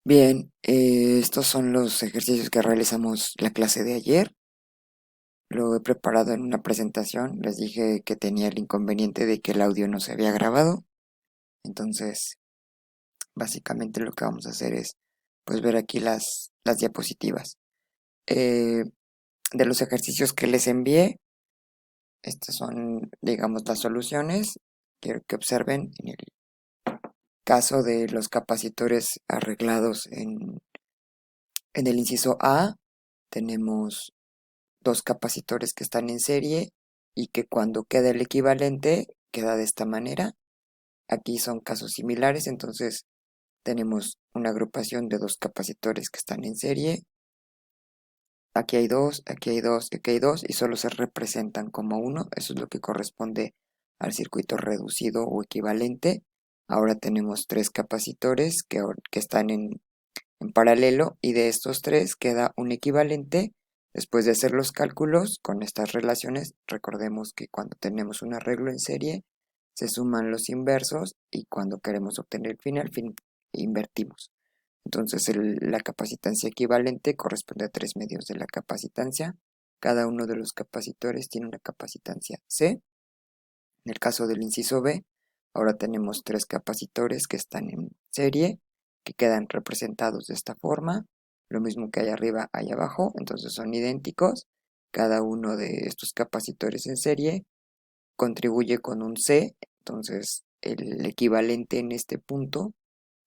Bien, estos son los ejercicios que realizamos la clase de ayer. Lo he preparado en una presentación. Les dije que tenía el inconveniente de que el audio no se había grabado. Entonces, básicamente lo que vamos a hacer es, pues, ver aquí las diapositivas. Eh, de los ejercicios que les envié, estas son, digamos, las soluciones. Quiero que observen en el caso de los capacitores arreglados en el inciso A, tenemos dos capacitores que están en serie y que cuando queda el equivalente queda de esta manera. Aquí son casos similares, entonces tenemos una agrupación de dos capacitores que están en serie. Aquí hay dos, aquí hay dos, aquí hay dos y solo se representan como uno. Eso es lo que corresponde al circuito reducido o equivalente. Ahora tenemos tres capacitores que están en paralelo y de estos tres queda un equivalente. Después de hacer los cálculos con estas relaciones, recordemos que cuando tenemos un arreglo en serie, se suman los inversos y cuando queremos obtener el final, invertimos. Entonces la capacitancia equivalente corresponde a 3 medios de la capacitancia. Cada uno de los capacitores tiene una capacitancia C. En el caso del inciso B, ahora tenemos tres capacitores que están en serie, que quedan representados de esta forma. Lo mismo que hay arriba, hay abajo, entonces son idénticos. Cada uno de estos capacitores en serie contribuye con un C, entonces el equivalente en este punto,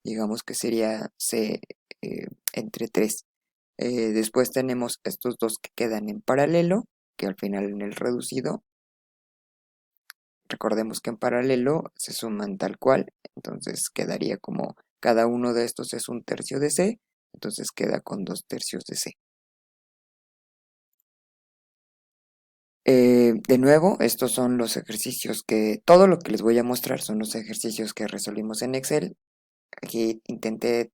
digamos que sería C entre 3. Después tenemos estos dos que quedan en paralelo, que al final en el reducido recordemos que en paralelo se suman tal cual, entonces quedaría como cada uno de estos es un tercio de C, entonces queda con 2 tercios de C. De nuevo, estos son los ejercicios todo lo que les voy a mostrar son los ejercicios que resolvimos en Excel. Aquí intenté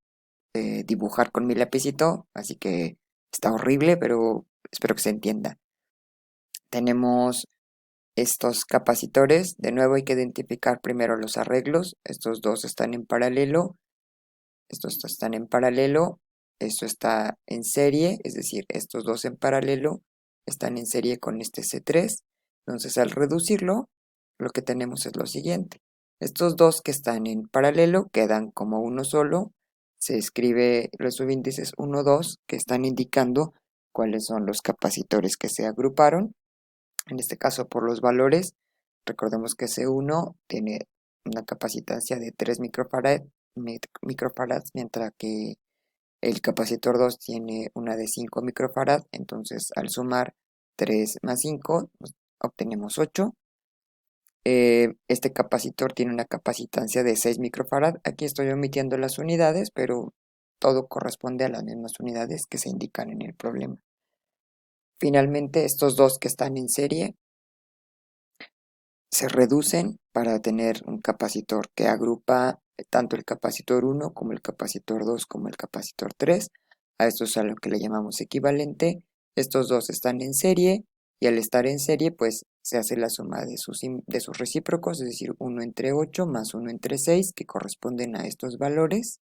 dibujar con mi lapicito, así que está horrible, pero espero que se entienda. Tenemos estos capacitores, de nuevo hay que identificar primero los arreglos, estos dos están en paralelo, estos están en paralelo, esto está en serie, es decir, estos dos en paralelo están en serie con este C3, entonces al reducirlo, lo que tenemos es lo siguiente, estos dos que están en paralelo quedan como uno solo, se escribe los subíndices 1, 2 que están indicando cuáles son los capacitores que se agruparon, en este caso por los valores, recordemos que C1 tiene una capacitancia de 3 microfarads, mientras que el capacitor 2 tiene una de 5 microfarad, entonces al sumar 3 más 5 obtenemos 8. Este capacitor tiene una capacitancia de 6 microfarad, aquí estoy omitiendo las unidades, pero todo corresponde a las mismas unidades que se indican en el problema. Finalmente, estos dos que están en serie se reducen para tener un capacitor que agrupa tanto el capacitor 1 como el capacitor 2 como el capacitor 3. A esto es a lo que le llamamos equivalente. Estos dos están en serie y al estar en serie pues se hace la suma de sus recíprocos, es decir, 1 entre 8 más 1 entre 6 que corresponden a estos valores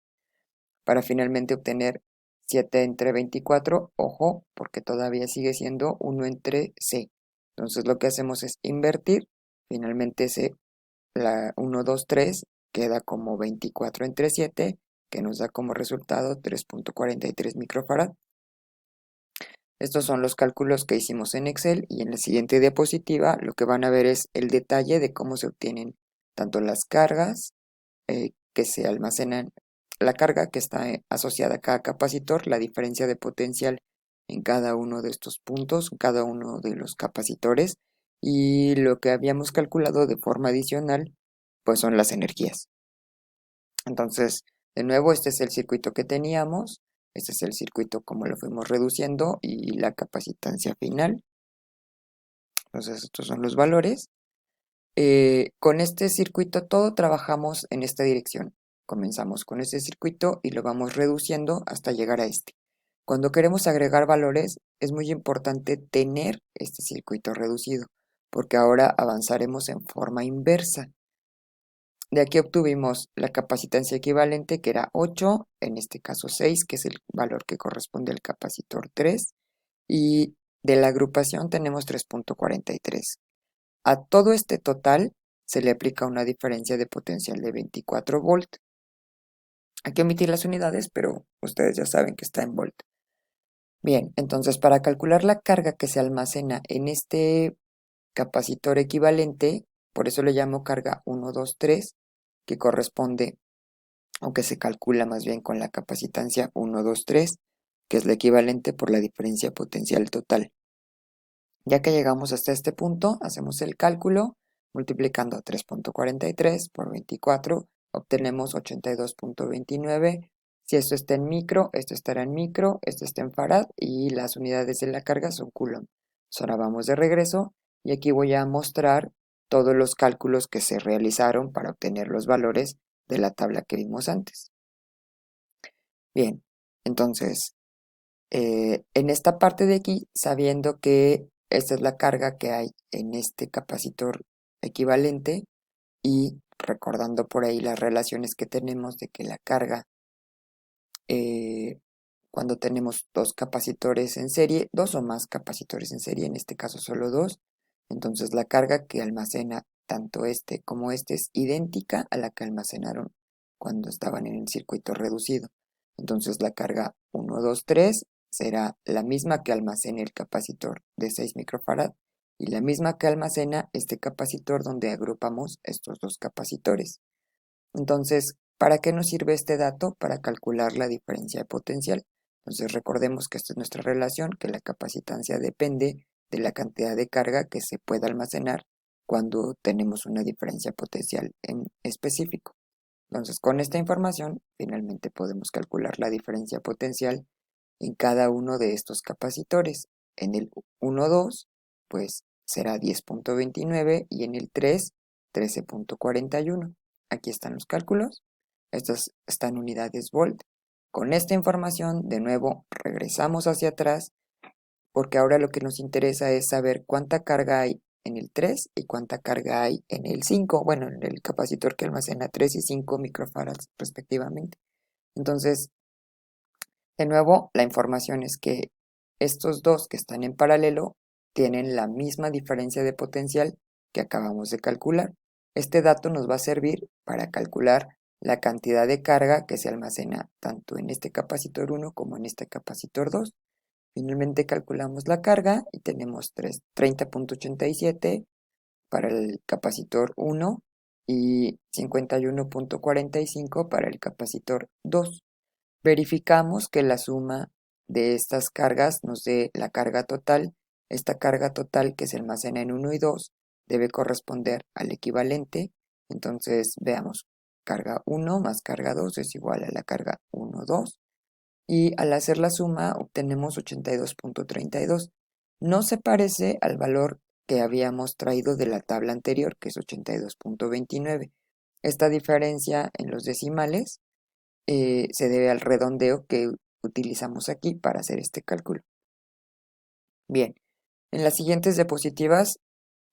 para finalmente obtener 7 entre 24, ojo, porque todavía sigue siendo 1 entre C. Entonces lo que hacemos es invertir, finalmente la 1, 2, 3 queda como 24 entre 7, que nos da como resultado 3.43 microfarad. Estos son los cálculos que hicimos en Excel y en la siguiente diapositiva lo que van a ver es el detalle de cómo se obtienen tanto las cargas que se almacenan, la carga que está asociada a cada capacitor, la diferencia de potencial en cada uno de estos puntos, cada uno de los capacitores y lo que habíamos calculado de forma adicional pues son las energías. Entonces, de nuevo, este es el circuito que teníamos, este es el circuito como lo fuimos reduciendo y la capacitancia final. Entonces, estos son los valores. Con este circuito todo trabajamos en esta dirección. Comenzamos con este circuito y lo vamos reduciendo hasta llegar a este. Cuando queremos agregar valores es muy importante tener este circuito reducido porque ahora avanzaremos en forma inversa. De aquí obtuvimos la capacitancia equivalente, que era 8, en este caso 6, que es el valor que corresponde al capacitor 3, y de la agrupación tenemos 3.43. A todo este total se le aplica una diferencia de potencial de 24 volt. Hay que omitir las unidades, pero ustedes ya saben que está en volt. Bien, entonces para calcular la carga que se almacena en este capacitor equivalente, por eso le llamo carga 1, 2, 3, que corresponde, o que se calcula más bien con la capacitancia 1, 2, 3, que es la equivalente por la diferencia potencial total. Ya que llegamos hasta este punto, hacemos el cálculo, multiplicando 3.43 por 24, obtenemos 82.29. Si esto está en micro, esto estará en micro, esto está en farad y las unidades de la carga son coulomb. Ahora vamos de regreso y aquí voy a mostrar todos los cálculos que se realizaron para obtener los valores de la tabla que vimos antes. Bien, entonces, en esta parte de aquí, sabiendo que esta es la carga que hay en este capacitor equivalente y recordando por ahí las relaciones que tenemos de que la carga, cuando tenemos dos capacitores en serie, dos o más capacitores en serie, en este caso solo dos, entonces la carga que almacena tanto este como este es idéntica a la que almacenaron cuando estaban en el circuito reducido. Entonces la carga 1, 2, 3 será la misma que almacena el capacitor de 6 microfarad y la misma que almacena este capacitor donde agrupamos estos dos capacitores. Entonces, ¿para qué nos sirve este dato? Para calcular la diferencia de potencial. Entonces recordemos que esta es nuestra relación, que la capacitancia depende de la cantidad de carga que se puede almacenar cuando tenemos una diferencia potencial en específico. Entonces, con esta información, finalmente podemos calcular la diferencia potencial en cada uno de estos capacitores. En el 1, 2, pues será 10.29 y en el 3, 13.41. Aquí están los cálculos. Estas están unidades volt. Con esta información, de nuevo, regresamos hacia atrás porque ahora lo que nos interesa es saber cuánta carga hay en el 3 y cuánta carga hay en el 5, bueno, en el capacitor que almacena 3 y 5 microfarads respectivamente. Entonces, de nuevo, la información es que estos dos que están en paralelo tienen la misma diferencia de potencial que acabamos de calcular. Este dato nos va a servir para calcular la cantidad de carga que se almacena tanto en este capacitor 1 como en este capacitor 2. Finalmente calculamos la carga y tenemos 30.87 para el capacitor 1 y 51.45 para el capacitor 2. Verificamos que la suma de estas cargas nos dé la carga total. Esta carga total que se almacena en 1 y 2 debe corresponder al equivalente. Entonces veamos, carga 1 más carga 2 es igual a la carga 1, 2. Y al hacer la suma obtenemos 82.32. No se parece al valor que habíamos traído de la tabla anterior, que es 82.29. Esta diferencia en los decimales se debe al redondeo que utilizamos aquí para hacer este cálculo. Bien, en las siguientes diapositivas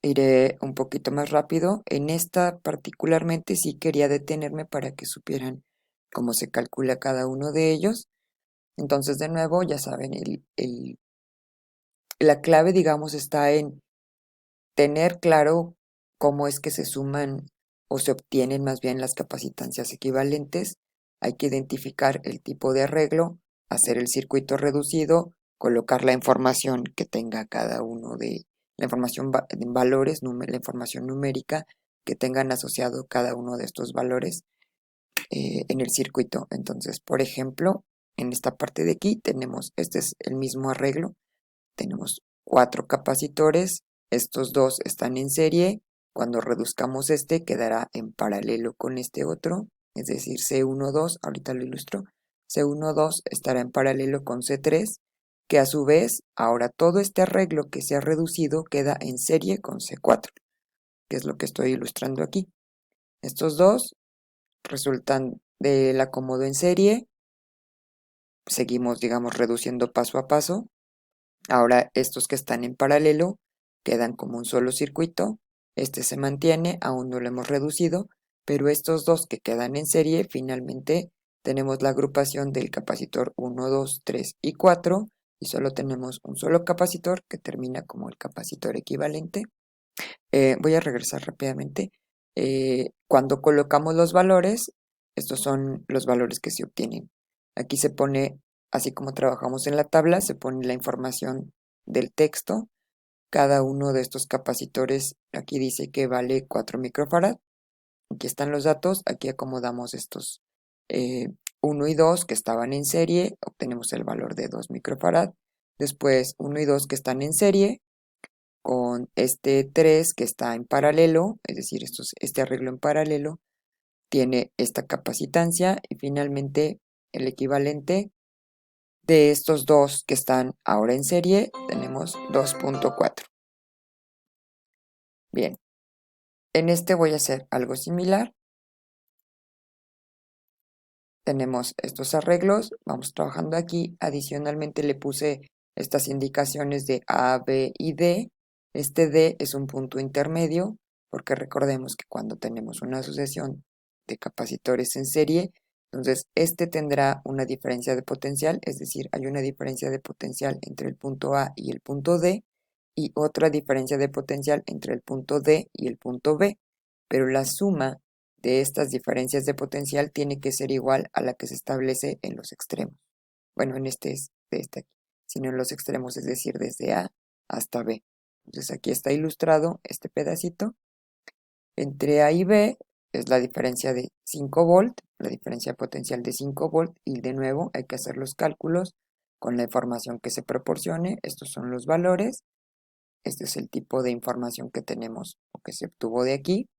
iré un poquito más rápido. En esta particularmente sí quería detenerme para que supieran cómo se calcula cada uno de ellos. Entonces, de nuevo, ya saben, la clave, digamos, está en tener claro cómo es que se suman o se obtienen más bien las capacitancias equivalentes. Hay que identificar el tipo de arreglo, hacer el circuito reducido, colocar la información que tenga cada uno de la información en valores, la información numérica que tengan asociado cada uno de estos valores en el circuito. Entonces, por ejemplo, en esta parte de aquí tenemos, este es el mismo arreglo, tenemos 4 capacitores, estos dos están en serie, cuando reduzcamos este quedará en paralelo con este otro, es decir, C12, ahorita lo ilustro, C12 estará en paralelo con C3, que a su vez, ahora todo este arreglo que se ha reducido queda en serie con C4, que es lo que estoy ilustrando aquí. Estos dos resultan del acomodo en serie, seguimos, digamos, reduciendo paso a paso. Ahora estos que están en paralelo quedan como un solo circuito, este se mantiene, aún no lo hemos reducido, pero estos dos que quedan en serie, finalmente tenemos la agrupación del capacitor 1, 2, 3 y 4, y solo tenemos un solo capacitor que termina como el capacitor equivalente. Voy a regresar rápidamente. Cuando colocamos los valores, estos son los valores que se obtienen. Aquí se pone, así como trabajamos en la tabla, se pone la información del texto. Cada uno de estos capacitores, aquí dice que vale 4 microfarad. Aquí están los datos, aquí acomodamos estos 1 y 2 que estaban en serie, obtenemos el valor de 2 microfarad. Después 1 y 2 que están en serie, con este 3 que está en paralelo, es decir, este arreglo en paralelo, tiene esta capacitancia, y finalmente el equivalente de estos dos que están ahora en serie, tenemos 2.4. Bien, en este voy a hacer algo similar. Tenemos estos arreglos, vamos trabajando aquí. Adicionalmente le puse estas indicaciones de A, B y D. Este D es un punto intermedio, porque recordemos que cuando tenemos una asociación de capacitores en serie, entonces este tendrá una diferencia de potencial, es decir, hay una diferencia de potencial entre el punto A y el punto D, y otra diferencia de potencial entre el punto D y el punto B, pero la suma de estas diferencias de potencial tiene que ser igual a la que se establece en los extremos. Bueno, en este es de este aquí, sino en los extremos, es decir, desde A hasta B. Entonces aquí está ilustrado este pedacito. Entre A y B es la diferencia de 5 volt, la diferencia potencial de 5 volt, y de nuevo hay que hacer los cálculos con la información que se proporcione. Estos son los valores. Este es el tipo de información que tenemos o que se obtuvo de aquí.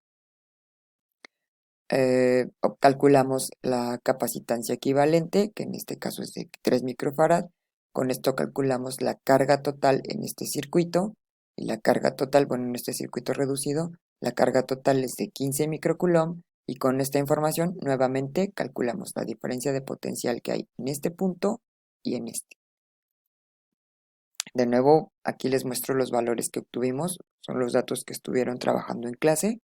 Calculamos la capacitancia equivalente, que en este caso es de 3 microfarad. Con esto calculamos la carga total en este circuito, y la carga total, bueno, en este circuito reducido, la carga total es de 15 microcoulomb, y con esta información nuevamente calculamos la diferencia de potencial que hay en este punto y en este. De nuevo, aquí les muestro los valores que obtuvimos, son los datos que estuvieron trabajando en clase.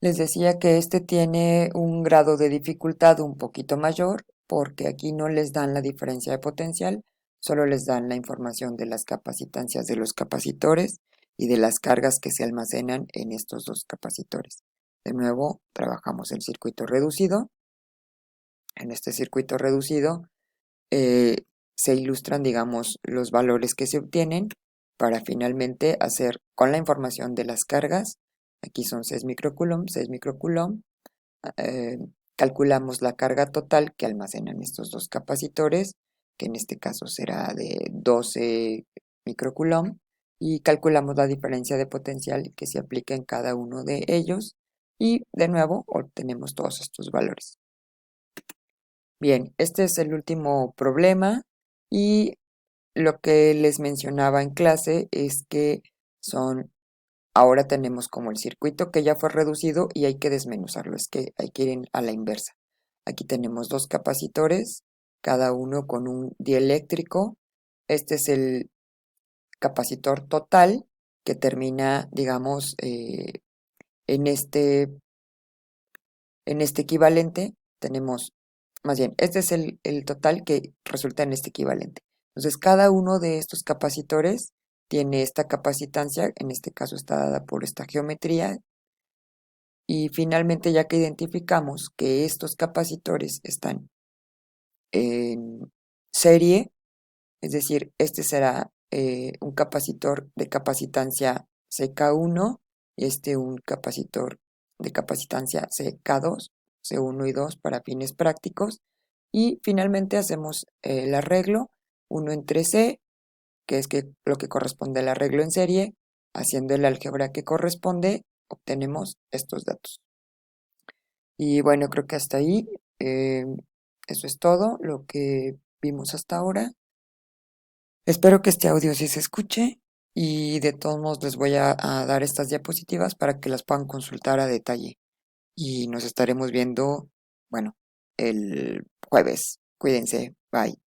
Les decía que este tiene un grado de dificultad un poquito mayor, porque aquí no les dan la diferencia de potencial, solo les dan la información de las capacitancias de los capacitores y de las cargas que se almacenan en estos dos capacitores. De nuevo, trabajamos el circuito reducido. En este circuito reducido se ilustran, digamos, los valores que se obtienen para finalmente hacer con la información de las cargas. Aquí son 6 microcoulomb, 6 microcoulomb. Calculamos la carga total que almacenan estos dos capacitores, que en este caso será de 12 microcoulomb, y calculamos la diferencia de potencial que se aplica en cada uno de ellos, y de nuevo obtenemos todos estos valores. Bien, este es el último problema, y lo que les mencionaba en clase es que ahora tenemos como el circuito que ya fue reducido y hay que desmenuzarlo, es que hay que ir a la inversa. Aquí tenemos dos capacitores, cada uno con un dieléctrico. Este es el capacitor total que termina, digamos, en este equivalente. Tenemos, más bien, este es el total que resulta en este equivalente. Entonces, cada uno de estos capacitores tiene esta capacitancia, en este caso está dada por esta geometría, y finalmente, ya que identificamos que estos capacitores están en serie, es decir, este será un capacitor de capacitancia CK1, y este un capacitor de capacitancia CK2, C1 y 2 para fines prácticos, y finalmente hacemos el arreglo 1 entre C, que es lo que corresponde al arreglo en serie. Haciendo el álgebra que corresponde, obtenemos estos datos. Y bueno, creo que hasta ahí, eso es todo lo que vimos hasta ahora. Espero que este audio sí se escuche, y de todos modos les voy a dar estas diapositivas para que las puedan consultar a detalle. Y nos estaremos viendo, bueno, el jueves. Cuídense, bye.